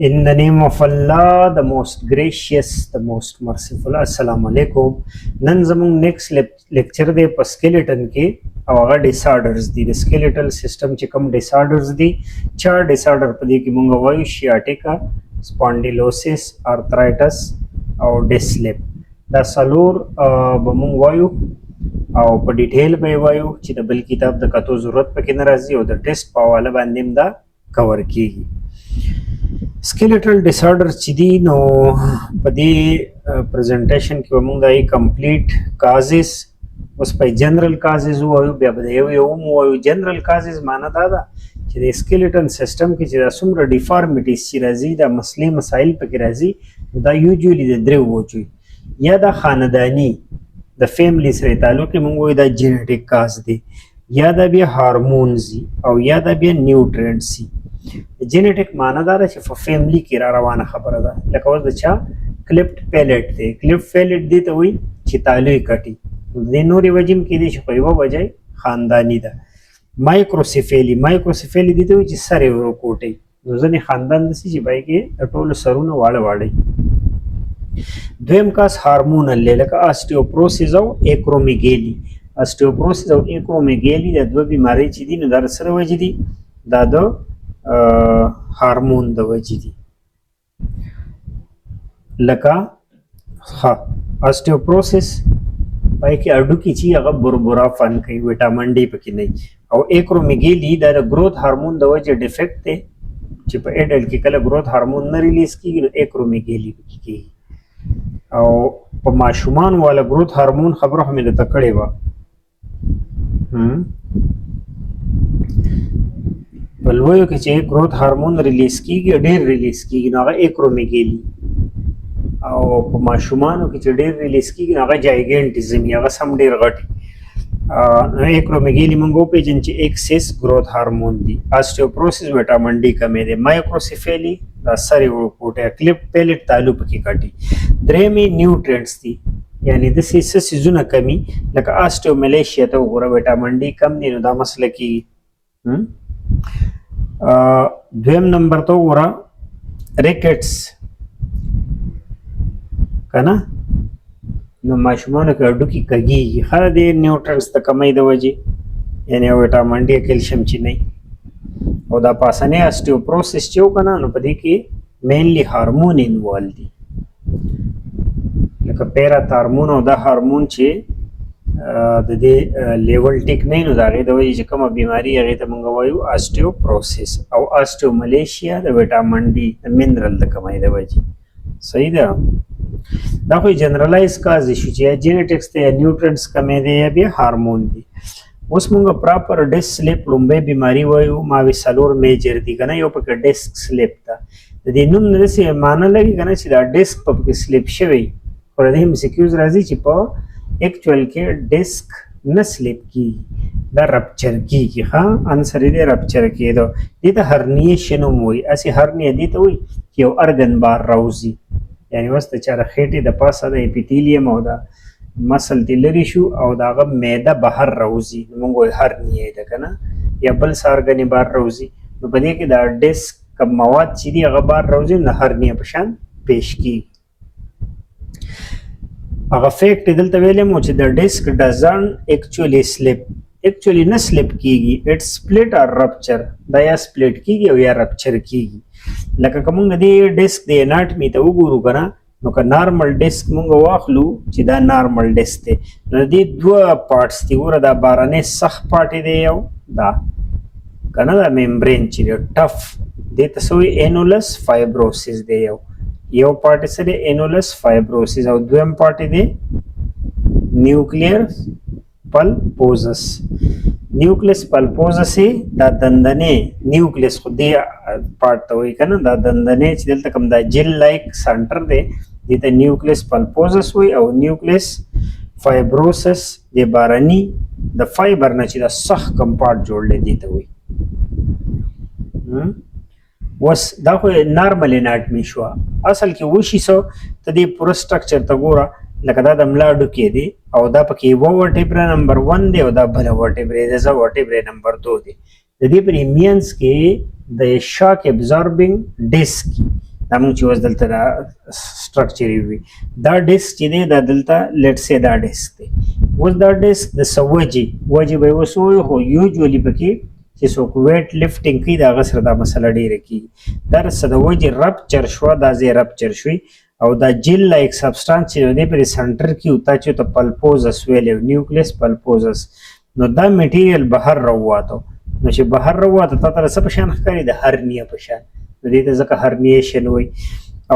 In the name of Allah, the most gracious, the most merciful. Assalamu alaikum. نن زمون next lecture دی په skeleton کې او هغه disorders دي د skeletal system چې کوم disorders دي چار disorder په دې کې مونږ وایو sciatica, spondylosis, arthritis او disc slip. دا څلور به مونږ وایو او په ډیټیل به وایو چې د بل کتاب د کتو ضرورت پکې نه راځي او د ټیسټ په حواله باندې هم دا کور کیږي. skeletal disorders چې دي نو په دې پریزنټیشن کې به موږ د کمپلیټ کازز اوس په جنرال کازز وایو بیا به یو وایو. جنرال کازز معنی دا ده چې د skeleton سیستم کې چې څومره ډیفارمیټیز چې راځي دا مسلې مسایل پکې راځي دا یوجولی د درې وجوي یا د خاندانی د فیملی سره تعلق موږ وایو دا جینیټیک کاز دی یا دا بیا هارمونز او یا دا بیا نیوټرینټس. جینیټیک معنی دا چې په فیملی کې را روانه خبره ده لکه اوس د چا کلیپټ پیلټ دی. کلیپټ پیلټ دی ته وایي چې تالوی کټي د نورې وجې کې دی چې په یوه وجه خاندانی ده. مایکروسیفیلی دی ته وایي چې سر یې وروکوټي نو ځینې خاندان داسې چې پای کې د ټولو سرونه واړه واړی. دویم کاس هارمونل دی لکه آسټیوپروسیس او ایکرومیګیلی. آسټیوپروسیس او ایکرومیګیلی د دوه بیمارۍ چې دي نو دا سره وجې دي دا د هارمون د وجې دي. لکه آسټیوپروسیس پای کې اډوکي چې هغه بربرا فن کوي وټامین ډي پکې نه او ایکرومیګیلی دا د گروث هارمون د وجې ډیفیکټ دی چې په اډلټ کې کله گروث هارمون نه ریلیز کیږي نو ایکرومیګیلی پکې کیږي. او په ماشومان والا گروث هارمون خبره هم د تکړې و په لویو کې چې گروث هارمون ریلیز کیږي ډېر ریلیز کیږي نو هغه ایکرومیګیلی او په ماشومانو کې چې ډېر ریلیز کیږي نو هغه جایګنټیزم هغه سم ډېر غټي. نو ایکرومیګیلی موږ وپېژنو چې ایکسس گروث هارمون دی. آسټیوپروسیس وټامین ډي کمې دی. مایکروسیفیلی دا سر یې وروکوټی کلیپټ پیلټ تالو پکې کټي. درېیمې نیوټرینټس دي یعنی داسې څه څیزونه کمي لکه آسټیوملیشیا ته وګوره وټامین ډي کم دی نو دا مسله کیږي. دویم نمبر ته وګوره ریکټس که نه نو ماشومانو کې هډوکي کږېږي ښه د نیوټرنس د کمۍ د وجې یعنې وټامین ډي کیلشیم چې نه او دا پاسنی آسټیوپروسیس چې و که نه نو په دې کې مینلی هارمون انوالو دي لکه پیراتارمون او دا هارمون چې د دې لیول ټیک نه نو د هغې د وجې چې کومه بیماري هغې ته موږ وایو آسټیوپروسیس او آسټیوملیشیا د وټامین ډي د منرل د کمۍ د وجې. صحیح ده. دا خو جنرالایز کاز شو چې یا جینیټکس ته یا نیوټرینټس کمې دی یا بیا هارمون دی. اوس موږ پراپر ډیسک سلیپ لومبۍ بیماري وایو ما وی څلور میجر دي که نه یو پکې ډیسک سلیپ ده د دې نوم نه داسې معنی لګي که نه چې دا ډیسک په پکې سلیپ شوی خو د دې ام سی کیوز راځي چې په ایکچوال کې ډیسک نه سلیپ کیږي دا رپچر کیږي. ښه انسر یې دی رپچر کېدو دې ته هرنیشن هم وایي. هسې هرنیا دې ته وایي چې یو ارګن بار راوځي یعنی اوس د چا د خېټې د پاسه د اپیتیلیم او د مسل دې لرې شو او د هغه معده بهر راوځي نو موږ وایو هرنیا ده که نه یا بل څه ارګنې بار راوځي نو په دې کې د ډیسک کم مواد چې دي هغه بار راوځي نو هرنیا په شان پیش کیږي. هغه فیکټ دلته ویلی مو چې د ډیسک ډزن ایکچولی سلیپ ایکچولی نه سلیپ کیږي اټ سپلټ اور رپچر دا یا سپلټ کیږي او یا رپچر کیږي. لکه که مونږ د ډیسک د اناټمي ته وګورو که نه نو که نارمل ډیسک مونږ واخلو چې دا نارمل ډیسک دی نو د دې دوه پارټس دي ګوره دا بارنی سخت پارټ دی یو دا که نه دا ممبرین چې دی ټف دې ته څه وایي اینولس فایبروسیس دی یو پارټ څه دی اینولس فایبروسیس او دویم پارټ دی نیوکلیر پلپوزس. نیوکلیس پلپوزس دا دندنې نیوکلیس خو دې پارټ ته وایي که نه دا دندنې چې دلته کوم دا جل لایک سنټر دی دې ته نیوکلیس پلپوزس وایي او نیوکلیس فایبروسس د بارني د فایبر نه چې دا سخت کم پارټ جوړ دی دې ته وایي. اوس دا خو نارمل اناټمي شوه اصل کې وشي څه ته دې پوره سټرکچر ته ګوره لکه دا د ملا ډوکې دی او دا پکې یوه ورټیبره نمبر 1 دی او دا بله ورټیبرې دی زه ورټیبرې نمبر 2 دی. د دې پر مینس کې د شاک ابزاربینګ ډیسک دا موږ چې اوس دلته دا سټرکچر وي دا ډیسک چې دی دا دلته لیټ سي دا ډیسک دی اوس دا ډیسک د وجې به اوس وایو خو یوجولي پکې چې څوک ویټ لفټینګ کوي د هغه سره دا مسله ډېره کېږي دا د وجې رپچر شوه دا ځای رپچر شوي او دا جیل لایک سبسټانس چې دی پرې سنټر کې وتا چې ته پلپوزس ویلی نیوکلیس پلپوزس نو دا میټیریل بهر راوواتو نو چې بهر راوواتو تا ته څه په شان ښکاري د هرنیه په شان نو دې ته ځکه هرنیشن وایي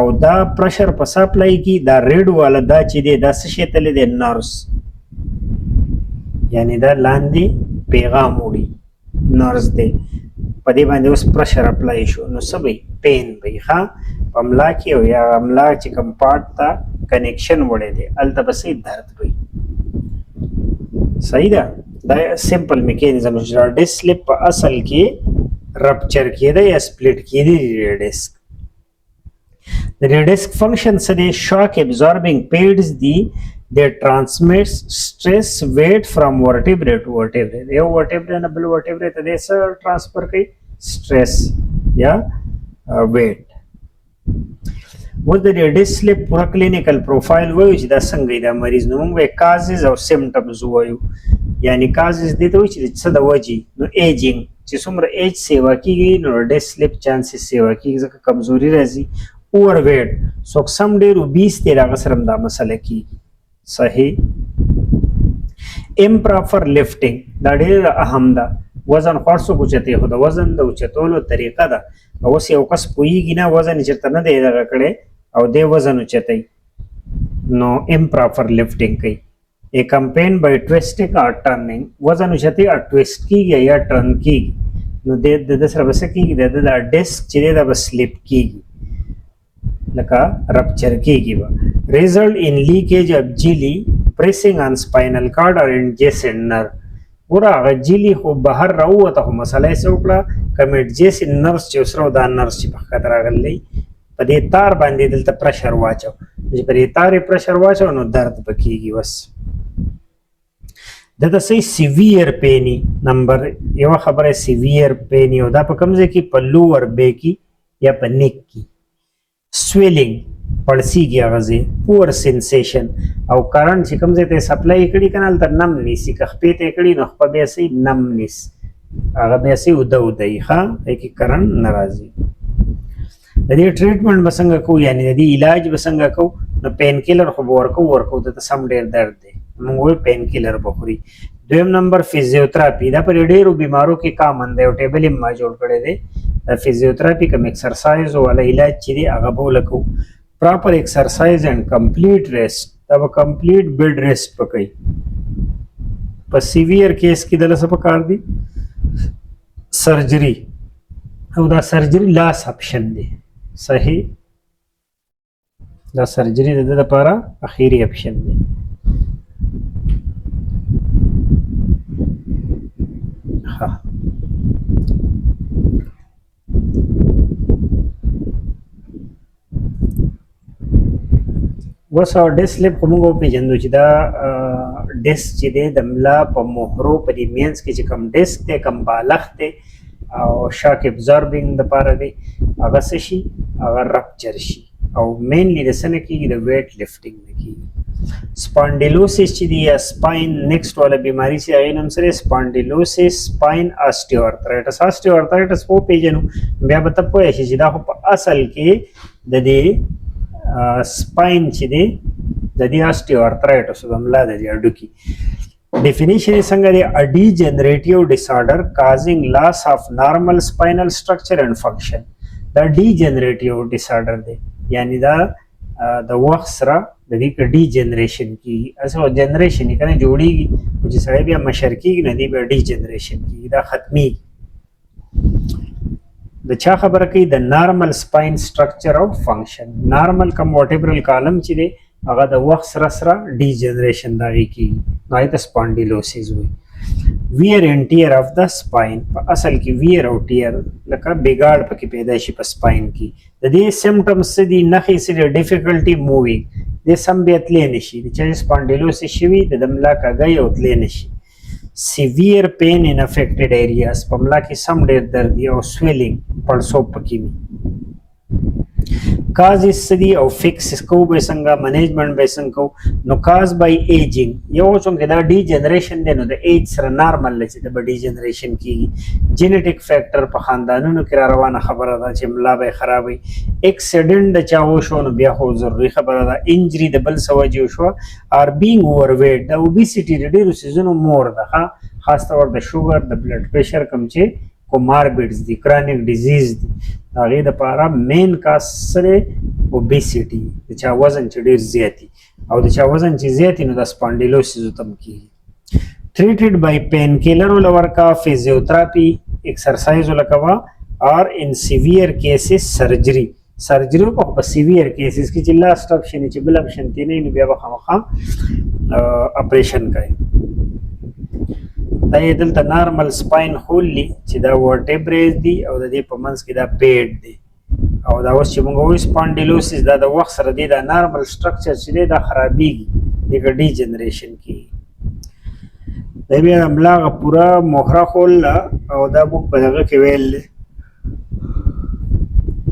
او دا پرشر په سپلای کې دا ریډ والا دا چې دی دا څه شی تللی دی نرس یعنی دا لاندې پیغام وړي نرس دی په دې باندې اوس پرشر اپلای شو نو څه به پین به ښه په ملا کې او یا ملا چې کوم پارټ ته کنیکشن وړی دی هلته به صحیح درد وي صحیح ده دا سمپل میکانیزم چې دا ډیسک سلیپ په اصل کې رپچر کېده یا سپلیټ کېدی دی ډیسک د ډیسک فنکشن څه دی شاک ابزاربینګ پیډز دي they transmits stress weight from vertebrae to vertebrae یو vertebrae نه بل vertebrae ته دې څه ټرانسفر کوي stress یا weight و د ډیسک سلیپ پورا کلینیکل پروفایل وایو چې دا څنګه دا مریض نو موږ کازز او سیمټمز وایو یعنی کازز دې ته وایي چې څه د وجې نو ایجینګ چې څومره ایج سیوا کېږي نو ډیسک سلیپ چانسز سیوا کېږي ځکه کمزوري راځي اوور ویټ څوک سم ډېر اوبیس دی هغه سره هم دا مسله کېږي صحیح امپراپر لفټینګ دا ډېر اهم ده وزن خورڅو اوچتې خو د وزن د اوچتولو طریقه ده اوس یو کس پوهېږي نه وزن یې چېرته نه دی دغه کړی او دی وزن اوچتوي نو امپراپر لفټینګ کوي اکمپین بائی ټویسټینګ اور ټرنینګ وزن اوچتوي او ټویسټ کېږي یا ټرن کېږي نو د ده سره به څه کېږي د دا ډیسک چې دی دا به سلیپ کېږي لکه رپچر کېږي به result in leakage of jelly pressing on spinal cord or adjacent nerve ګوره هغه جیلي خو بهر راووته خو مسله یې څه وکړه کوم adjacent nerves چې اوس دا نرس چې په ښکته راغلی په دې تار باندې دلته پرشر واچو چې په دې تار یې پرشر واچو نو درد به کېږي بس دته صحیح سیویر پیني نمبر یوه خبره سیویر پیني او دا په کوم ځای کې په لوور بی کې یا په نیک کې سویلینګ پړسیږي هغه ځای پور سینسیشن او کرنټ چې کوم ځای ته سپلای کړي که نه هلته نم نیسي که خپې ته یې کړي نو خپه بیا صحیح نم نیس هغه بیا صحیح اوده اوده وي ښه هغې کې کرنټ نه راځي د دې ټریټمنټ به څنګه کوو یعنې د دې علاج به څنګه کوو نو پین کیلر خو به ورکوو دته سم ډېر درد دی موږ وایو پین کیلر به خوري دویم نمبر فزیوتراپي دا پر ډېرو بیمارو کې کامن دی او ټیبل یې ما جوړ کړی دی د فزیوتراپي کوم ایکسرسایز والا علاج چې دی هغه به ولکو proper exercise and complete rest دا به complete bed rest پکې په سیویر کیس کې دله څه پکار دي سرجری او دا سرجری لاس اپشن دی صحیح دا سرجری د دې لپاره اخیری اپشن دی ها اوس ډیسک سلیپ خو موږ وپېژندو چې دا ډیسک چې دی د ملا په مهرو په دې مینځ کې چې کوم ډیسک دی کوم بالښت دی او شاک ابزاربینګ دپاره دی هغه څه شي هغه رپچر شي او مینلی د څه نه کېږي د ویټ لفټینګ نه کېږي سپانډیلوسس چې دی یا سپاین نیکسټ والا بیماري چې هغې نوم سره سپانډیلوسس سپاین آسټیوارترایټس آسټیوارترایټس په وپېژنو بیا به ته پوه شي چې دا خو په اصل کې د دې سپاین چې دی د دې آسټیوارترایټس د ملا د دې هډوکي ډیفینیشن یې څنګه دی ا ډیجنریټیو ډیسارډر کازینګ لاس اف نارمل سپاینل سټرکچر اینډ فنکشن دا ډیجنریټیو ډیسارډر دی یعنی دا د وخت سره د دې کې ډیجنریشن کېږي اصل جنریشن یې که نه جوړېږي خو چې سړی بیا مشر کېږي نه دی بیا ډیجنریشن کېږي دا ختمېږي د چا خبره کوي د نارمل سپاین سټرکچر او فنکشن نارمل کوم ورټیبرل کالم چې دی هغه د وخت سره سره ډیجنریشن د هغې کېږي نو هغې ته سپانډیلوسیس وایي ویر اینډ ټیر اف د سپاین په اصل کې ویر او ټیر لکه بګاړ پکې پیدا شي په سپاین کې د دې سمټمز څه دي نښې څه دي ډیفیکلټي مووینګ دې سم بیا تللی نه شي د چا چې سپانډیلوسیس شوي د ملا کږی او تللی نه شي سیویر پین ان افیکټډ ایریاز په ملا کې سم ډېر درد او سویلینګ پړسوب پکې وي کازز سدي او فکس کو به څنګه منیجمنت به څنګه نو کاز بای ایجینګ یو څنګه دا ډي جنریشن دی نو د ایج سره نارمل چې د ډي جنریشن کیږي جینیټیک فیکٹر په خاندانونو کې را روانه خبره ده چې ملا به خرابوي اکسیډنټ د چاو شو نو بیا خو ضروري خبره ده انجری د بل سوجي شو ار بینګ اوور ویټ د اوبیسيټي د ډیرو سيزونو مور ده خاص طور د شوګر د بلډ پریشر کم چې کوماربیډز دي کرانیک ډیزیز دي هغه د پاره مین کاز سره اوبیسيټي د چا وزن چې ډیر زیاتی او د چا وزن چې زیاتی نو د سپانډیلوسیس تم کیږي treated by painkiller ولورکا فزیوتراپی ایکسرسایز ولکوا or in severe cases surgery په سیویر کیسز کې چې لاست اپشن چې بل اپشن دی نه بیا به خامخا اپریشن کوي دا یې دلته نارمل سپاین هول لی چې دا ورټبریز دی او د دې په منځ کې دا پیډ دی او دا اوس چې موږ وایو سپانډیلوسیس دا د وخت سره دی دا نارمل سټرکچر چې دی دا خرابېږي د ډي جنریشن کې دا بیا املاغه پورا مخره خول او دا بوک په دغه کې ویل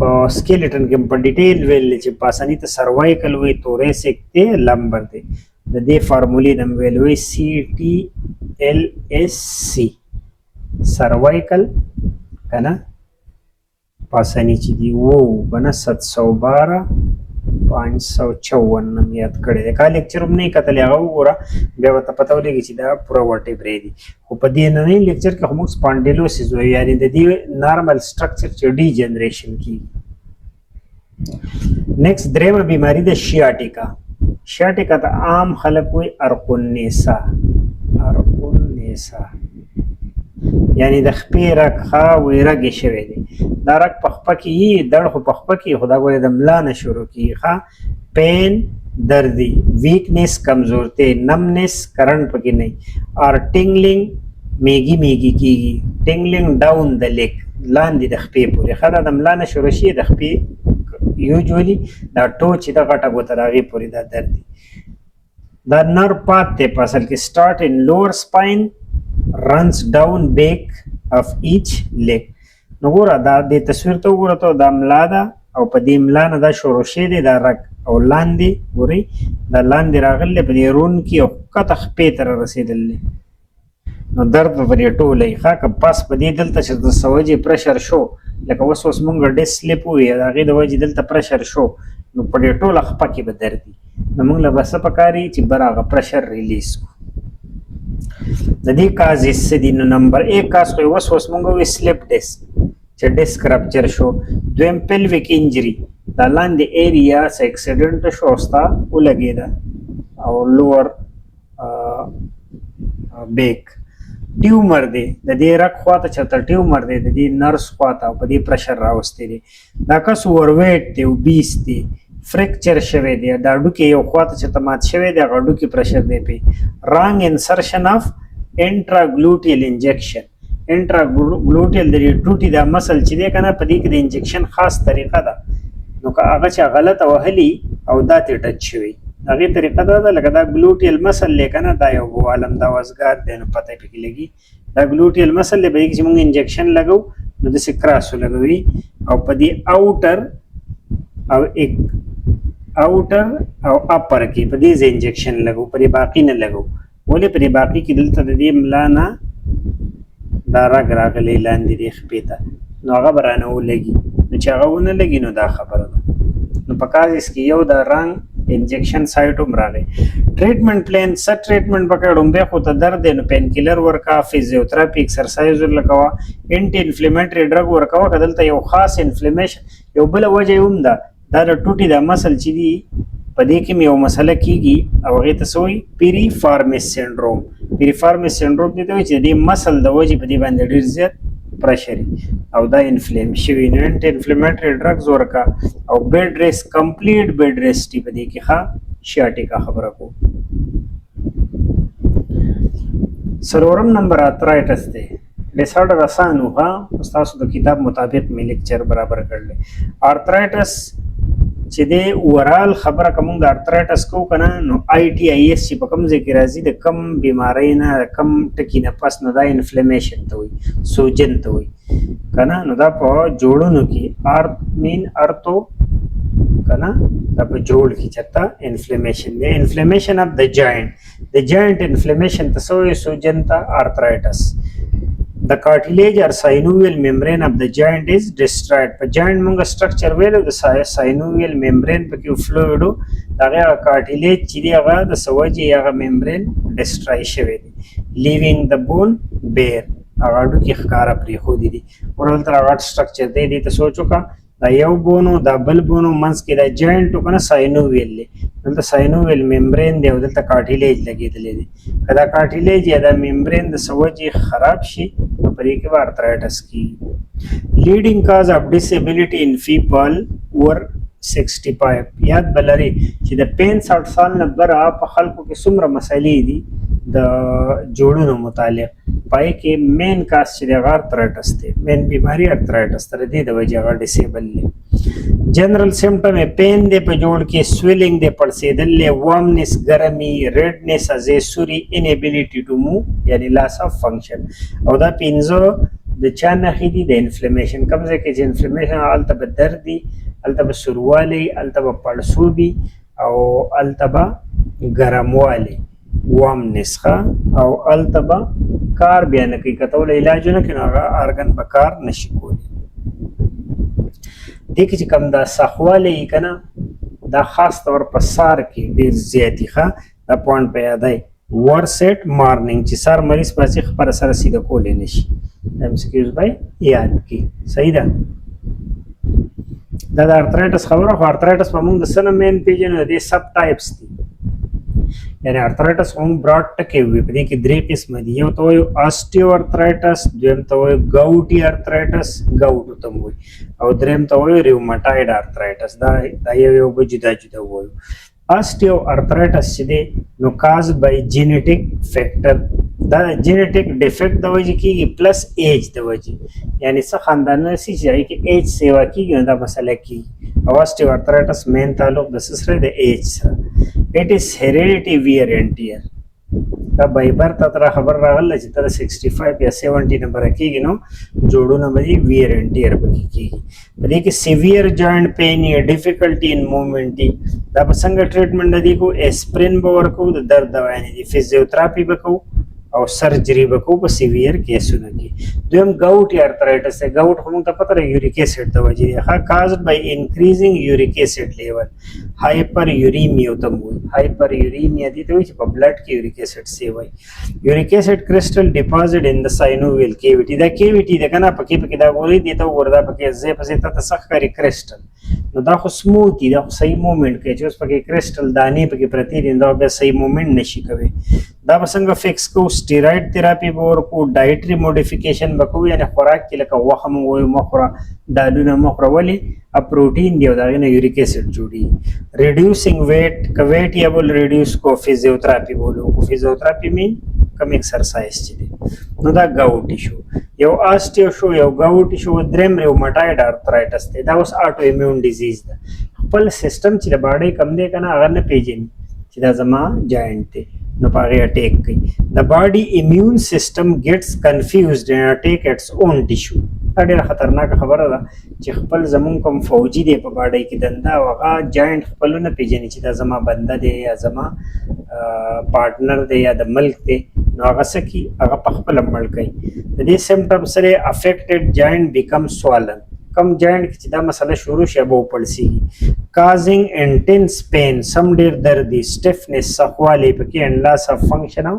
په سکیلیټن کې په ډیټیل ویل چې پاسانی ته سروایکل وی توریسک دی لمبر دی د دې فارمولې نوم ویل وی سی ټي ال اس سی سروایکل کنه پاسانی چې دی وو بنا 712 554 نم یاد کړی دی کا لیکچر هم نه کتل هغه وګوره بیا ته پته ولګي چې دا پورا ورټبری دی خو په دې نه لیکچر کې هم سپانډیلوسیس وایي یعنی د دې نارمل سټرکچر چې ډي جنریشن کی نیکسٹ درېمه بیماری د شیاټیکا د عام خلک وي ارقنیسا یعنی د خپې رګ ښه وي رګې شوی دی دا رګ په خپه کې یي دړ خو په خپه کې خو دا ګورې د ملا نه شروع کېږي ښه پین دردي ویکنیس کمزورتۍ نمنس کرنټ پکې نه اور ټینګلینګ میږي کېږي ټینګلینګ ډاون د لیګ لاندې د خپې پورې ښه دا د ملا نه شروع شي د خپې یوجولی دا ټو چې د غټه ګوته د هغې پورې دا درد دی دا نر پات دی په اصل کې سټارټ ان لوور سپاین runs down back of each leg نو ګوره دا د تصویر ته وګوره ته دا ملا ده او په دې ملا نه دا شروع شوی دی دا رګ او لاندې ګورئ دا لاندې راغلی په دې رون کې او ښکته خپې ته رارسېدلی نو درد به په دې ټولی ښه که پس په دې دلته چې د سوجې پرشر شو لکه اوس مونږ ډیس سلیپ ووایي د هغې د وجې دلته پرشر شو نو په دې ټوله خپه کې به درد وي نو مونږ له به څه پکار وي چې بر هغه پرشر ریلیز کړو د دې کازز څه دي نو نمبر 1 کاز خو اوس مونږ وایو سلیپ ډیسک چې ډیسک رپچر شو دویم پیلویک انجری دا لاندې ایریا څه اکسیډنټ شو او ستا ولګېده او لوور بیک ټیومر دی د دې رګ خواته چېرته ټیومر دی د دې نرس خواته او په دې پرشر راوستی دی دا کس اوورویټ دی اوبیس دی فریکچر شوی دی دا هډوکې یو خواته چېرته مات شوی دی هغه هډوکې پرشر دی پې رانګ انسرشن اف انټراګلوټیل انجکشن انټراګلوټیل د دې ټوټي دا مسل چې دی که نه په دې کې د انجکشن خاص طریقه ده نو که هغه چا غلطه وهلي او دا ترې ټچ شوی هغې طریقه دا ده لکه دا ګلوټیل مسل دی که نه دا یو عالم دا وزګار دی نو پته پکې لګي دا ګلوټیل مسل دی په دې کې چې مونږ انجکشن لګو نو داسې کراسو لګوي او په دې اوټر او اپر کې په دې ځای انجکشن لګو په دې باقي نه لګو ولې په دې باقي کې دلته د دې ملا نه دا رګ راغلی لاندې دې خپې ته نو هغه به رانه ولګي نو چې هغه ونه لګي نو دا خبره ده نو په کازز کې یو د رنګ انجکشن سایټ هم راغی ټریټمنټ پلان څه ټریټمنټ پکړ لومبی خو ته درد دی نو پین کیلر ورکا فزیوتراپي ایکسرسایز ورلکوه انټي انفلیمیټري ډرګ ورکوه که دلته یو خاص انفلیمیشن یو بله وجه یې هم ده دا د ټوټي دا مسل چې دي په دې کې یو مسله کېږي او هغې ته څه وایي پیریفارمس سینډروم پیریفارمس سینډروم دې ته وایي چې د دې مسل د وجې په دې باندې ډېر زیات پرشري او دا انفلیم شوي نو انټي انفلیمیټري ډرګز ورکا او بیډ ریسټ کمپلیټ بیډ ریسټ په دې کې ښه شیاټیکا خبره کو څلورم نمبر ارترایټس دی ډسارډر آسان و ها ستاسو د کتاب مطابق مې لیکچر برابر کړلی ارترایټس چې دی اورال خبره کوم د ارترایټس کو کنه نو آی ټي آی اس چې په کوم ځای کې راځي د کم بیماری نه کم ټکی نه پس نه دا انفلیمیشن ته وي سوجن ته وي کنه نو دا په جوړونو کې ارتو کنه دا په جوړ کې چرته انفلیمیشن دی انفلیمیشن اف د جاینټ انفلیمیشن ته سوجن ته آرثرایټس the cartilage or synovial membrane of the joint is destroyed په joint موږ structure ویلو د synovial membrane په کې fluid دغه cartilage چې دی هغه د سوجي هغه membrane destroy شوی دی leaving the bone bare هغه د کې ښکارا پرې خو دي ورول تر هغه structure دی ته سوچو کا دا یو بونو دا بل بونو منځ کې دا جاینټ کنه ساینوویل دی دلته ساینوویل ممبرین دی او دلته کارټیلیج لګیدلې دی کدا کارټیلیج یا دا ممبرین د سوجي خراب شي پرې کې آرثرایټس کی لیډینګ کاز اف ډیسیبিলিټی ان پیپل اور 65 یاد بلري چې د 65 سال نه بره په خلکو کې څومره مسایلې دي د جوړونو متعلق پای کې مین کاز چې د آرثرایټس دی مین بیماری آرثرایټس تر دې د وجې هغه ډیسیبل دی جنرال سمپټم پین دی په جوړ کې سویلینګ دی پړسېدل وارمنس ګرمي ریډنس از سوري انیبিলিټی ټو موو یعنی لاس اف فنکشن او دا پینځه د چا نښې دي د انفلیمیشن کوم ځای کې چې انفلیمیشن هلته به درد دي هلته به سوروالی هلته به پړسوبي او هلته به ګرموالی وارمنس او التبا کار بیا نه کوي کته ول علاج نه کوي هغه ارګن په کار نشي کولی دې کې چې کوم دا سخواله یې کنه دا خاص طور په سار کې ډیر زیاتی ښه دا پوینټ په یادای ورسټ مارنینګ چې سار مریض پاسې خبر سره سیده کولې نشي ایکسکیوز بای یاد کی صحیح ده دا آرثرایټس خبره خو آرثرایټس په موږ د سن مین پیجن دي سب ټایپس دي یعنی آرثرایټس هم براډ ټکی وي په دې کې درې قسم دي یو ته وایو آستیو آرثرایټس دویم ته وایو ګاوټي آرثرایټس ګاوټو ته وایي او دریم ته وایو ریوماټاید آرثرایټس دا یو به جدا جدا وایو آستیو آرثرایټس چې دی نو کاز بای جینیټیک فیکټر دا جینیټیک ډیفیکټ د وجې کېږي پلس ایج د وجې یعنی څه خاندانونه سي چې هغې کې ایج سیوا کېږي نو دا مسله کېږي او آستیو آرثرایټس مین تعلق د څه سره د ایج سره it is heredity wear and tear دا بایبر ته تر خبر راغله چې تر 65 یا 70 نمبر کېږي نو جوړونه باندې wear and tear پکې کېږي په دې کې severe joint pain یا difficulty in movement دا په څنګه ټریټمنټ دی کو اسپرین به ورکو د درد دوا نه دي فزیوتراپي وکړو او سرجری وکړو په سیویر کیسونو کې دویم ګاوټ آرثرایټس دی ګاوټ هم ته پته لري یوریک اسید د وجې ښه کازډ بای انکریزینګ یوریک اسید لیول هایپر یوریمیا ته وایي هایپر یوریمیا دي ته چې په بلډ کې یوریک اسید سی وایي یوریک اسید کرسټل ډیپوزټ ان د ساینوویل کیویټي دا کیویټي د کنه پکې دا ګوري دي ته وردا پکې زې پسې ته تسخ کاری کرسټل نو دا خو سموث دي دا صحیح موومېنټ کوي چې اوس پکې کرسټل دانې پکې پرتی دي دا به صحیح موومېنټ نشي کوي دا به څنګه فکس کو سټیراید تھراپي به ورکو ډایټري موډیفیکیشن به کوو یعنی خوراک کې لکه غوښه مو وایو مه خوره ډالونه مه خوره ولې پروټین دی او د هغې نه یوریک اسید جوړي ریډیوسینګ ویټ که ویټ یا بل ریډیوس کو فزیوتراپي بولو کو فزیوتراپي مین کم ایکسرسایز چې دی نو دا ګاوټي شو یو آسټیو شو یو ګاوټي شو دریم ریوماټاید آرثرایټس دی دا اوس آټو ایمیون ډیزیز ده خپل سیستم چې د باډۍ کم دی که نه هغه نه پیژني چې دا زما جاینټ دی نو په هغې اټیک کوي د باډي ایمیون سیسټم ګیټس کنفیوزډ اینډ اټیک اټس اون ټیشو دا ډېره خطرناکه خبره ده چې خپل زمونږ کوم فوجي دی په باډۍ کې دنده او هغه جاینټ خپل نه پېژني چې دا زما بنده دی یا زما پارټنر دی یا د ملک دی نو هغه څه کي هغه په خپله مړ کوي د دې سمټم سره افیکټډ جاینټ بیکم سوالن کم جاینټ چې دا مسله شروع شي به وپړسېږي کازینګ انټینس پین سم ډېر درد دي سټفنس سخوالی پکې اینډ لاس اف فنکشن او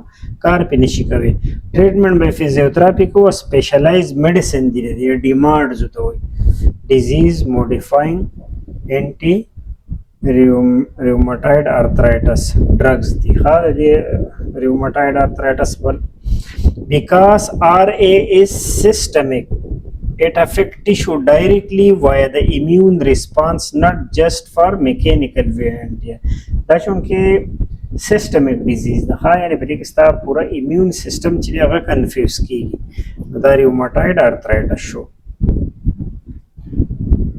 کار پې نشي کوي ټریټمنټ به فزیوتراپي کو سپیشلایز میډیسن دي د ډیمانډز ته وایي ډیزیز موډیفاینګ انټي ریوماټاید آرثرایټس ډرګز دي ښه د دې ریوماټاید آرثرایټس بل بیکاز آر اے از سسٹمک it affects tissue directly via the immune response not just for mechanical variant دا چونکه systemic disease ده ها یعنی په دې کې ستا پوره immune system چې دی هغه کنفیوز کېږي دا ریوماټاید آرثرایټس شو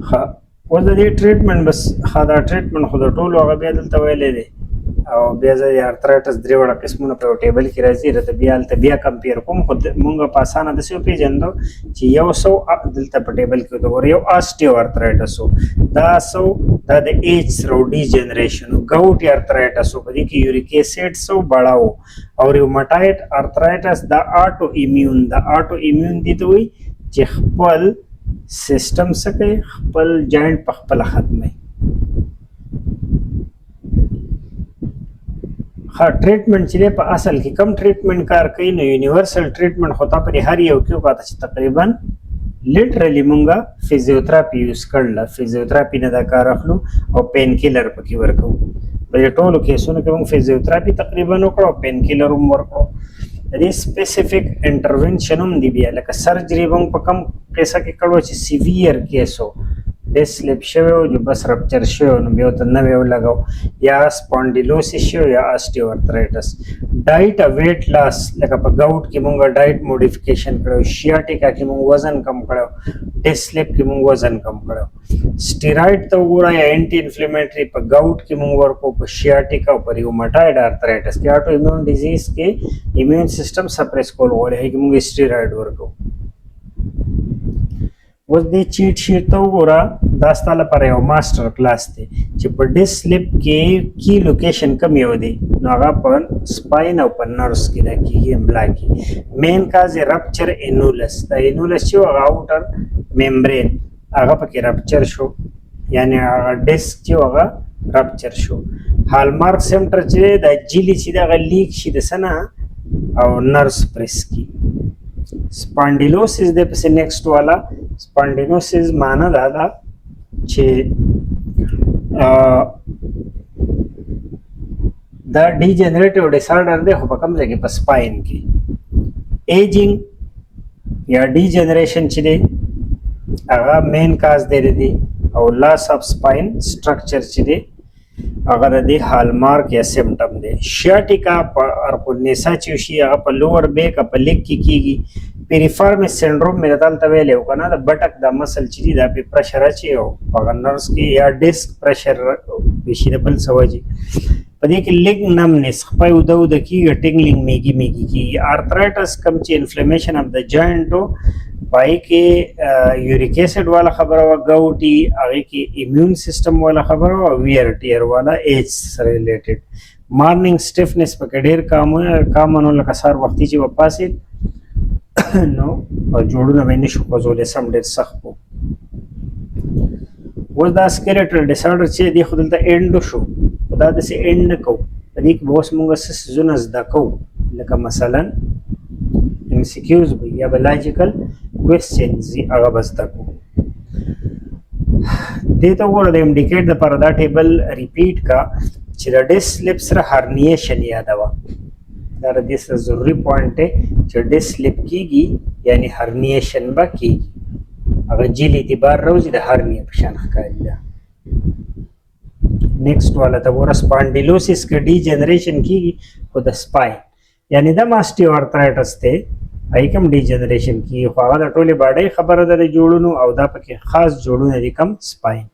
ښه اوس د دې ټریټمنټ بس ښه دا ټریټمنټ خو د ټولو هغه بیا دلته ویلی دی او بیا زه د ارترایټس درې وړه قسمونه په یو ټیبل کې راځي راته بیا هلته بیا کمپیر کوم خو مونږ په اسانه داسې وپېژندو چې یو سو دلته په ټیبل کې وګورو یو آسټیو ارترایټس و دا د ایج سره ډي جنریشن و ګاوټي ارترایټس و په دې کې یوریک ایسډ سو بړه و او ریوماټایډ ارترایټس دا آټو ایمیون دي ته وایي چې خپل سیستم څه کوي خپل جاینټ په خپله ختموي ها ټریټمنټ چې دی په اصل کې کم ټریټمنټ کار کوي نو یونیورسل ټریټمنټ خو تا پرې هر یو کې وکاته چې تقریبا لټرلی مونږه فزیوتراپي یوز کړله فزیوتراپي نه دا کار اخلو او پین کیلر پکې ورکو په دې ټولو کیسونو کې مونږ فزیوتراپي تقریبا وکړو او پین کیلر هم ورکړو د دې سپیسیفیک انټرونشن هم دی بیا لکه سرجري به په کم کیسه کې کړو چې سیویر کیسو ډیس سلیپ شوی او جو بس رپچر شوی نو بیا ورته نوی ولګو یا سپانډیلوسیس شوی یا آسټیو ارترایټس ډایټ ویټ لاس لکه په ګاوټ کې مونږ ډایټ موډیفیکیشن کړو شیاټیکا کې مونږ وزن کم کړو ډیس سلیپ کې مونږ وزن کم کړو سټیراید ته وګوره یا انټي انفلیمیټری په ګاوټ کې مونږ ورکو په شیاټیکا او په ریوماټایډ ارترایټس کې اټو ایمیون ډیزیز کې ایمیون سیستم سپریس کول غواړي هغې کې مونږ سټیراید ورکو اوس دې چیټ شیټ ته وګوره دا ستا لپاره یو ماسټر کلاس دی چې په ډیس سلیپ کې کی لوکیشن کم یو دی نو هغه په سپاین او په نرس کې دا کېږي املا کې مین کاز رپچر انولس دا انولس چې هغه آوټر ممبرین هغه پکې رپچر شو یعنی هغه ډیسک چې هغه رپچر شو هالمارک سیمټر چې دا جیلی چې دغه لیک شي د څه نه او نرس پریس کی سپانډیلوسیس د پسې نیکسټ والا سپانډیلوسیس معنا دا ده چې دا ډیجنریټیو ډیسارډر دی خو په کوم ځای کې په سپاین کې ایجینګ یا ډیجنریشن چې دی هغه مین کاز دی او لاس اف سپاین سټرکچر چې دی هغه د دې هالمارک یا سیمټم دی شیاټیکا په ارپونیسا چې شي هغه په لوور بیک په لیګ کې کیږي پیریفارمس سینډروم مې دلته ویلې او کنه د بټک د مسل چې دا په پرشر اچي او په نرس کې یا ډیسک پرشر بشي د بل سوجي په دې کې لیګ نمنس خپای ودو د کیږي ټینګلینګ میږي کی ارترایټس کم چې انفلیمیشن اف د جاینټ پای کې یوریک ایسډ والا خبره وا ګاوټي هغه کې ایمیون سیستم والا خبره او ویر ټیر والا ایج سره ریلیټډ مارنینګ سټیفنس په ډېر کامن لکه سار وختي چې وپاسي نو جوړونه باندې شو کوزولې سم ډېر سخت وو و دا سکیلیټل ډیسارډر چې دی خو دلته اینډ شو دا د سي اینډ نه کو په دې کې به اوس مونږ څه څیزونه زده کوو لکه مثلا MCQs یا لاجیکل کوېسچنز هغه به زده کوو دې ته وګوره د انډیکیټ دپاره دا ټیبل ریپیټ کا چې د ډیس سلیپ سره هرنیشن یادوه دا د دې سره ضروري پوینټ دی چې ډیس سلیپ کیږي یعنی هرنیشن به کیږي هغه جیل اعتبار راوځي د هرنیا په شان ښکاري ده نیکسټ والا ته وګوره سپانډیلوسیس کې ډي جنریشن کیږي خو د سپاین یعنی د ماسټیو ارترایټس دی هغې کوم ډي جنریشن کیږي خو هغه د ټولې باډۍ خبره ده د جوړونو او دا پکې خاص جوړونه دي کم سپاین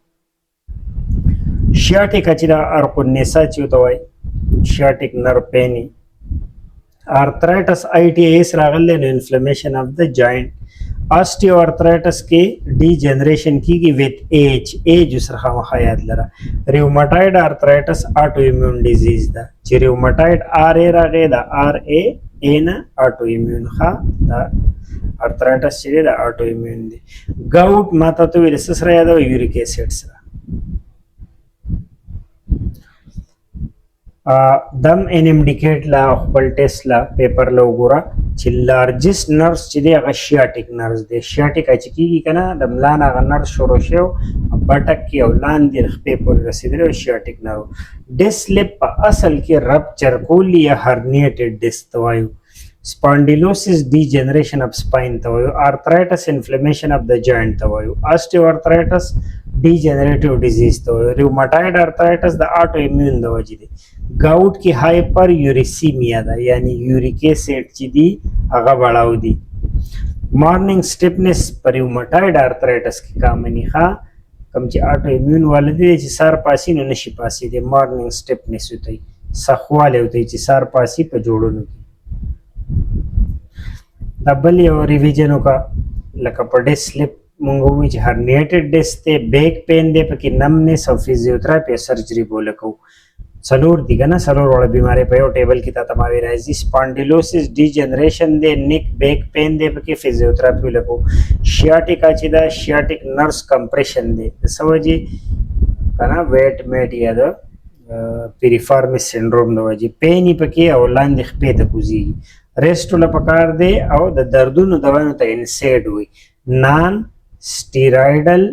شیاټیکا چې د ارقونیسا چې ورته وایي شیاټیک نرو پینی arthritis ITIS راغلی نو انفلمیشن اف د جاینټ آسټیو ارترایټس کې ډیجنریشن کیږي وذ ایج سره خامخا یاد لره ریوماټایډ ارترایټس آټو ایمیون ډیزیز ده چې ریوماټایډ RA راغی دا RA نه آټو ایمیون ښه دا ارترایټس چې دی دا آټو ایمیون دی ګاوټ ماته ته ویل څه سره یادوي یوریک ایسډ سره دم انډیکیټ لا خپل ټیسټ لا پیپر لا وګوره چې لارجست نرس چې دی هغه شیاټیک نرس دی شیاټیک چې کیږي کنه د ملان هغه نرس شروع شو بټک کې او لاندې خپې پورې رسیدلی شیاټیک نرو ډیس سلیپ په اصل کې رپچر کولی یا هرنیټډ ډیسک ته وایو سپانډیلوسیس ډیجنریشن اف سپاین ته وایو ارترایټس انفلیمیشن اف د جاینټ ته وایو آسټیو ارترایټس ډیجنریټیو ډیزیز ته وایو ریوماټایډ ارترایټس د آټو ایمیون د وجې دی ګاوټ کې هایپر یوریسیمیا ده یعنی یوریک ایسډ چې دی هغه بړاو دي مارنینګ سټیفنس پر ریوماټایډ ارترایټس کې کامني ښه کم چې آټو ایمیون والدی چې سار پاسي نو نشي پاسي دی مارنینګ سټیفنس وته سخواله وته چې سار پاسي په جوړونو کې دبل یو ریویژن وکا لکه په ډیس سلیپ مونږ وی چې هرنیټډ ډیس ته بیک پین دی پکې نمنس او فزیوتراپي سرجری بولکو څلور دي کنه څلور وړ بیماری په یو ټیبل کې تا تماوي راځي سپانډیلوسس ډیجنریشن دی نیک بیک پین دی پکې فزیوتراپي لکو شیاټیکا چې دا شیاټیک نرس کمپریشن دی سوجي کنه ویټ میټ یا د پیریفارمس سنډروم د وجې پینی پکې او لاندې خپې ته کوزي ریسټ له پکار دی او د دردونو دوانو ته انسیډ وي نان سټیرایډل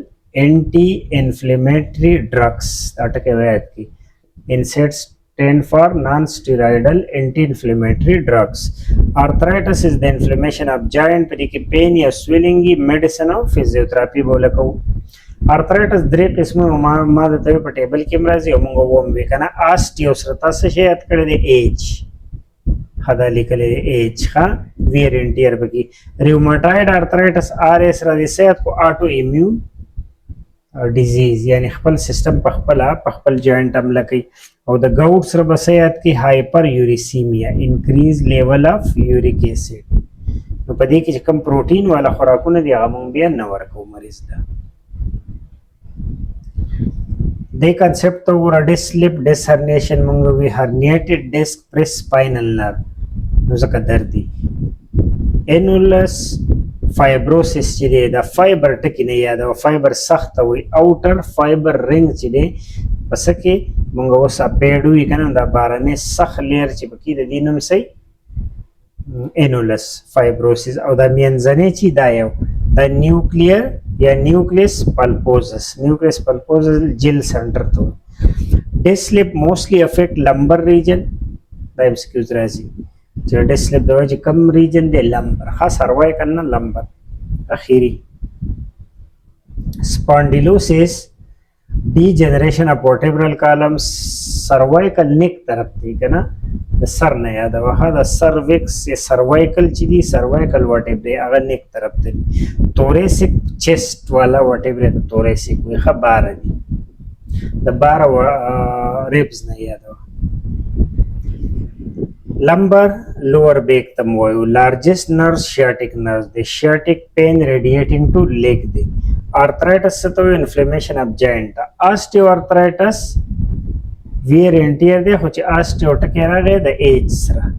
انټي انفلیمیټری ډرگز دا ټکی وایي کی NSAID stand for non-steroidal anti-inflammatory drugs. Arthritis is the inflammation of joint پدې pain یا swelling medicine او physiotherapy بولکو. Arthritis درې قسمه ما د ته په ټیبل کې مرزي او موږ ووم وکنه osteoarthritis څه یاد کړی دی ایج خدا لیکل دی ایج ښا ویرنټیر بکی ریوماتویډ arthritis RS را دي صحت کو آټو ایمیون ډیزیز یعنی خپل سیستم په خپل جوائنټ حمله کوي او د ګاوټ سره بسیات کی هایپر یوریسیمیا انکریز لیول اف یوریک ایسډ نو په دې کې کم پروتین والا خوراکونه دی هغه مونږ بیا نه ورکو مریض ته د کانسپټ ته ور ډیس سلیپ ډیس هرنیشن مونږ وی هرنیټډ ډیسک پریس سپاینل نرو نو ځکه درد دی انولس فایبروسس چې دی دا فایبر ټکی نه یاد او فایبر سخت وي اوټر فایبر رنګ چې دی پس کې مونږ اوس اپېډو یې کنه دا بارنه سخت لیر چې پکې د دینم سي انولس فایبروسس او دا مینځنه چې دا یو د نیوکلیر یا نیوکلیس پلپوزس جیل سنټر ته ډیس سلیپ موستلی افیکټ لمبر ریجن دا ایکسکیوز راځي چې ډیس سلیپ د وجه کم ریجن دی لمبر خاص هروای کنه لمبر اخیری سپانډیلوسس ډیجنریشن اف ورټیبرل کالم سروایکل نیک طرف دی کنه د سر نه یاد واه د سرویکس یا سروایکل چې دی سروایکل ورټیبر هغه نیک طرف دی توریسک چیسٹ والا ورټیبر د توریسک وي خبر دی د بار ریبز نه یاد lumbar lower back تم وایو largest nerve sciatic nerve the sciatic pain radiating to leg دی arthritis څه ته inflammation of joint osteoarthritis wear and tear دی خو چې osteo ټکی راغی د ایج سره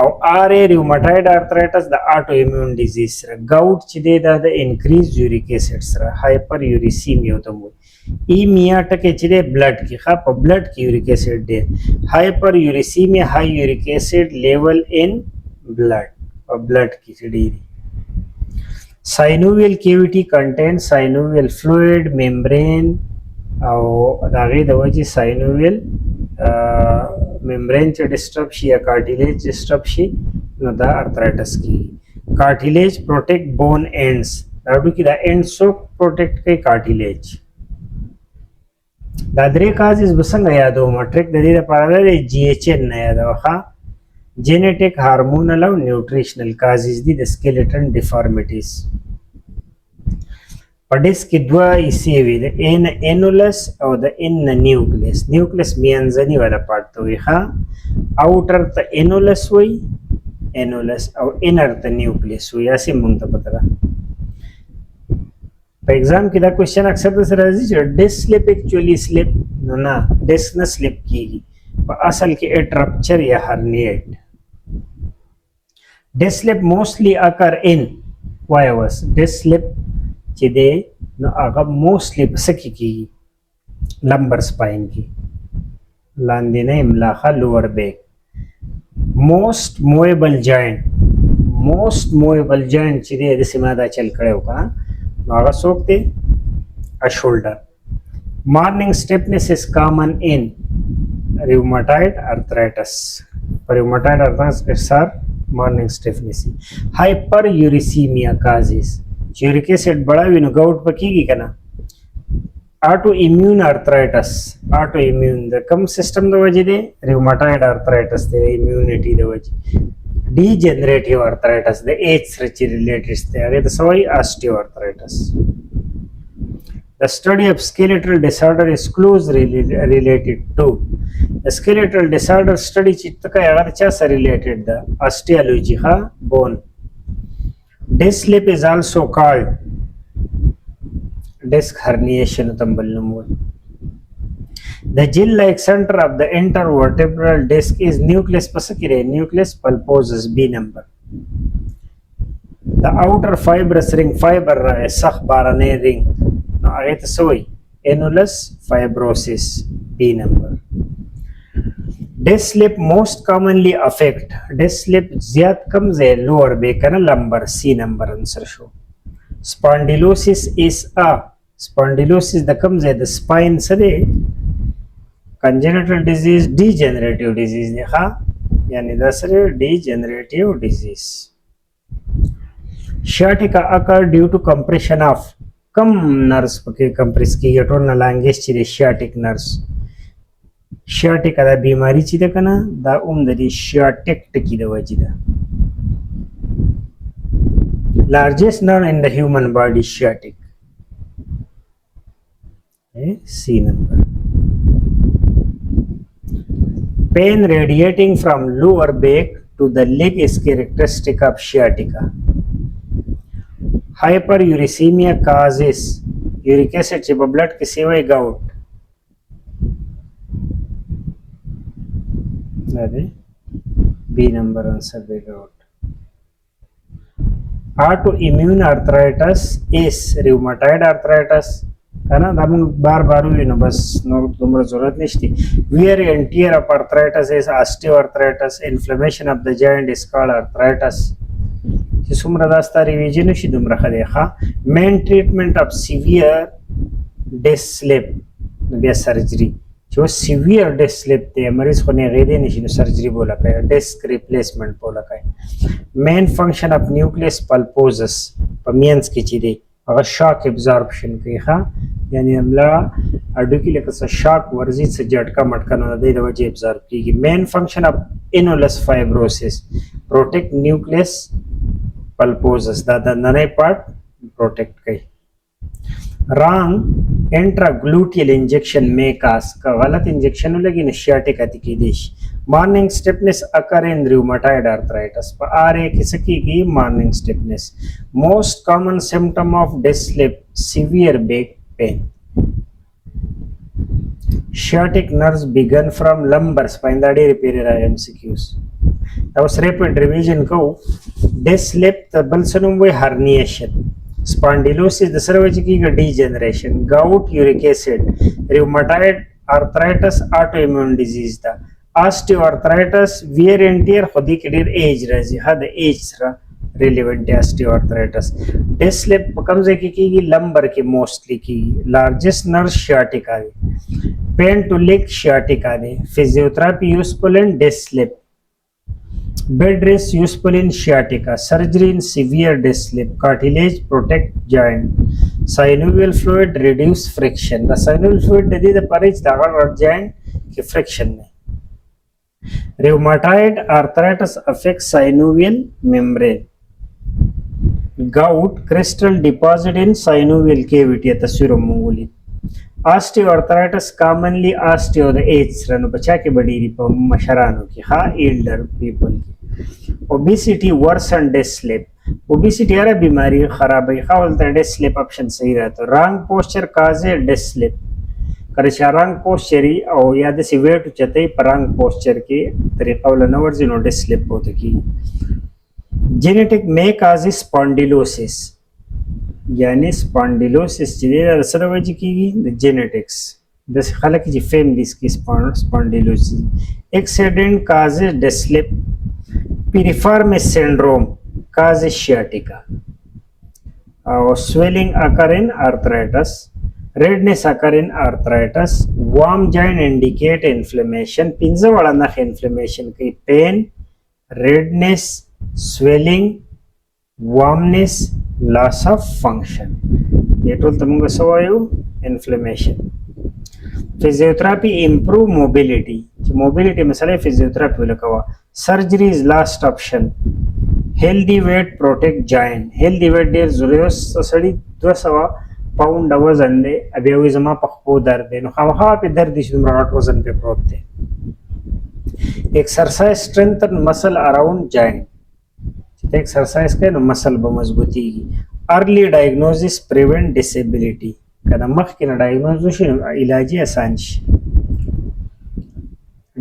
او RA rheumatoid arthritis د autoimmune disease سره gout چې دی دا د increased uric acid سره hyperuricemia ته وایي ایمیا ټکی چې دی بلډ کې ښه په بلډ کې یوریک ایسډ دی هایپر یوریسیمیا های یوریک ایسډ لیول ان بلډ او بلډ کې چې دی ساینوویل کیویټي کنټین ساینوویل فلوئډ ممبرین او دا غي د وجه ساینوویل ممبرین چې ډسټرب شي یا کارټیلیج ډسټرب شي نو دا ارثرایټس کی کارټیلیج پروټیکټ بون اینډز دا کې دا اینډ سو پروټیکټ کوي کارټیلیج دا درې کازز بسنګ یادو مټریک د دې لپاره د جی ایچ ان نه یادو ښا جینیټیک هارمونل او نیوټریشنل کازز دي د سکیلیټن ډیفارمیټیز پډیس کې دوه ایسی وی د ان انولس او د ان نیوکلیس میانځنی ولا پارت وي ښا اوټر ته انولس وي انولس او انر ته نیوکلیس وي اسی مونږ ته پته ده په ایگزام کې دا کوېسچن اکثر د سره راځي چې ډیس سلیپ اکچولی سلیپ نه ډیس نه سلیپ کیږي په اصل کې اټ رپچر یا هرنیټ ډیس سلیپ موستلی اکر ان وایوس ډیس سلیپ چې دی نو هغه موستلی په سکی کیږي لمبر سپاین کې لاندې نه املاخه لوور بیک موست موویبل جاینټ چې دی د سیما دا چل کړو کا هغه څوک دی ا شولډر مارننګ سټیپنس از کامن ان ریوماتویډ ارثرایټس ریوماتویډ ارثرایټس سر مارننګ سټیفنس هایپر یوریسیمیا کازز یوریک ایسډ بڑا وینو ګاوټ پکېږي کنه آټو ایمیون ارثرایټس آټو ایمیون د کم سیستم د وجې دی ریوماتویډ ارثرایټس دی ایمیونټي د وجې degenerative arthritis the age سره چې ریلیټډ دی هغه د سوي osteoarthritis The study of skeletal disorder is closely related to the skeletal disorder study चित्तका यार चा से related the osteology ha bone. Disc slip is also called disc herniation tamballumul. The gel-like center of the intervertebral disc is nucleus pasakire nucleus pulposus B number. The outer fibrous ring fiber sakh barane ring agait soy annulus fibrosis B number. Disc slip most commonly affect disc slip zyad kam ze lower back and lumbar C number answer show. Spondylosis is a spondylosis the kam ze the spine sare congenital disease degenerative disease ne ha yani da sare degenerative disease. Sciatica occur due to compression of कम नर्व्स पके कंप्रेस की यटोन ना लैंग्वेज चिरे sciatic nerves sciatica दा बीमारी चिदा कना दा उमदरी sciatic की दा वजिदा largest nerve in the human body sciatic C number. Pain radiating from lower back to the leg is characteristic of sciatica. Hyperuricemia causes uric acid से blood के सेवा gout. अरे B number answer be gout. Autoimmune arthritis is rheumatoid arthritis है ना हम बार बार हुई ना बस तुम्हारा जरूरत नहीं थी. Wear and tear of arthritis is osteoarthritis. Inflammation of the joint is called arthritis. सुमरा दास्ता रिवीजन शी दुमरा खदेखा. Main treatment of severe disc slip बिया सर्जरी जो severe disc slip ते मरीज को ने गैदे नहीं शी सर्जरी बोला का disc replacement बोला का. Main function of nucleus pulposus पमियंस की चीज़ें अगर shock absorption की खा यानी हमला अड्डू की लेकर shock वर्जी से झटका मटका ना दे दवा जे absorb की. Main function of annulus fibrosis protect nucleus pulposus दा नने part protect कई. Wrong intragluteal injection may cause का गलत इंजेक्शन हो लगी sciatica की देश. Morning stiffness occur in rheumatoid arthritis. पर आ रहे किसकी की morning stiffness. Most common symptom of disc slip severe back pain. Sciatic nerves begin from lumbar spine. That is repeated MCQs. That was rapid revision को disc slip तबलसनुम वो herniation. Spondylosis the सर्वजिकी का degeneration. Gout uric acid. Rheumatoid arthritis autoimmune disease था. Osteoarthritis wear and tear खुदी के der age रहे हद age रा relevant osteoarthritis. Disc slip कम से की lumbar की mostly की largest nerve sciatica they. Pain to leg sciatica they. Physiotherapy useful in disc slip. Bed rest useful in sciatica. Surgery in severe disc slip. Cartilage protect joint. Synovial fluid reduce friction. The synovial fluid they the parage दागड़ joint की friction में. Rheumatoid arthritis affects synovial membrane. Gout crystal deposit in synovial cavity at the suromongoli. Osteoarthritis commonly osteo the age rano बचा के बड़ी रिपो मशरानो की हाँ elder people की. Obesity worsen disc slip. Obesity यारा बीमारी खराब है हाँ बोलता है disc slip option सही रहता है. Wrong posture causes disc slip. करशारंग पोस्चरी और याद से वेट चते परंग पोस्चर के तरीका वाला नवर जिनो डिस्क स्लिप होते की. जेनेटिक में काज स्पॉन्डिलोसिस यानी स्पॉन्डिलोसिस जिधर सर्वज की जेनेटिक्स दस खाला की फैमिलीज की स्पॉन्डिलोसिस. एक्सीडेंट काज डिस्क स्लिप. पिरिफॉर्मिस सिंड्रोम काज sciatica और swelling occur in arthritis. Redness occur in arthritis. Warm joint indicate inflammation. पिंजा वाला ना inflammation की pain, redness, swelling, warmness, loss of function. ये तो तुमको सवायो inflammation. Physiotherapy improve mobility. Mobility मसले physiotherapy वाला कवा. Surgery is last option. Healthy weight protect joint. Healthy weight देर ज़रूरत सड़ी दो सवा पाउंड वजन دی بیا وایي زما په خپو درد دی نو خامخا پې درد دي چې دومره غټ وزن پې پروت دی. ایکسرسایز strengthen muscle around joint. چې ته ایکسرسایز کوې نو مسل به مضبوطیږي. ارلی ډایګنوزس پریونټ ډسیبلیټي. که د مخکې نه ډایګنوز وشي نو علاج یې اسان شي.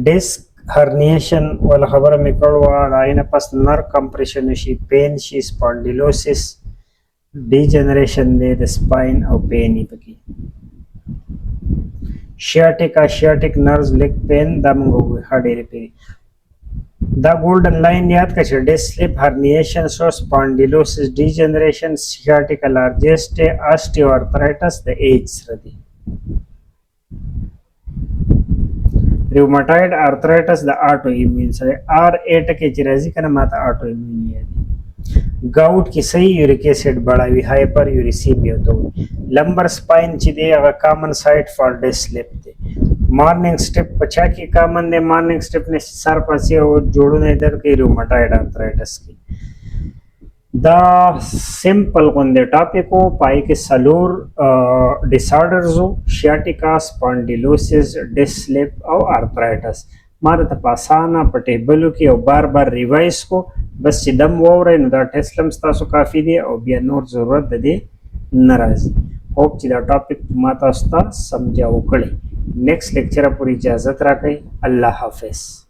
ډیسک herniation ولا خبره مې کړې وه د هغې نه پس نر کمپریشن شي پین شي سپانډیلوسس ډیجنریشن دی د سپاین او پین یې پکې شیاټیک نرز لیګ پین دا موږ وګورو ښه ډېرې پیري دا ګولډن لاین یاد کړه چې ډیسک سلیپ herniation شو سپانډیلوسس ډیجنریشن سیاټیکا لارجسټ آسټیوارترایټس د ایج سره دی ریوماټاید آرترایټس د آټو ایمیون سره آر 8 کې چې راځي کنه ماته آټو ایمیون یادي گاؤٹ کې صحیح یوریک ایسډ بڑاوي هایپر یوریسیمیا ته لمبر سپاین چې دی هغه کامن سایټ فار ډیسک سلیپ دی مارننګ سټپ پچا کې کامن دی مارننګ سټپ نه سر پاسې او جوړونه در کې ریوماټاید آرترایټس کې دا سمپل غونډه ټاپیکو پای کې سلور ډیسارډرز شیاټیکا سپانډیلوسس ډیسک سلیپ او آرترایټس ما د پاسانه په ټیبلو کې او بار بار ریوایز کو بس چې دم وورئ نو دا ټیسټ لم ستاسو کافي دی او بیا نور ضرورت د دې نه راځي هوپ چې دا ټاپک ما تاسو ته سمجھا وکړي نیکسٹ لیکچر پورې اجازت راکړئ الله حافظ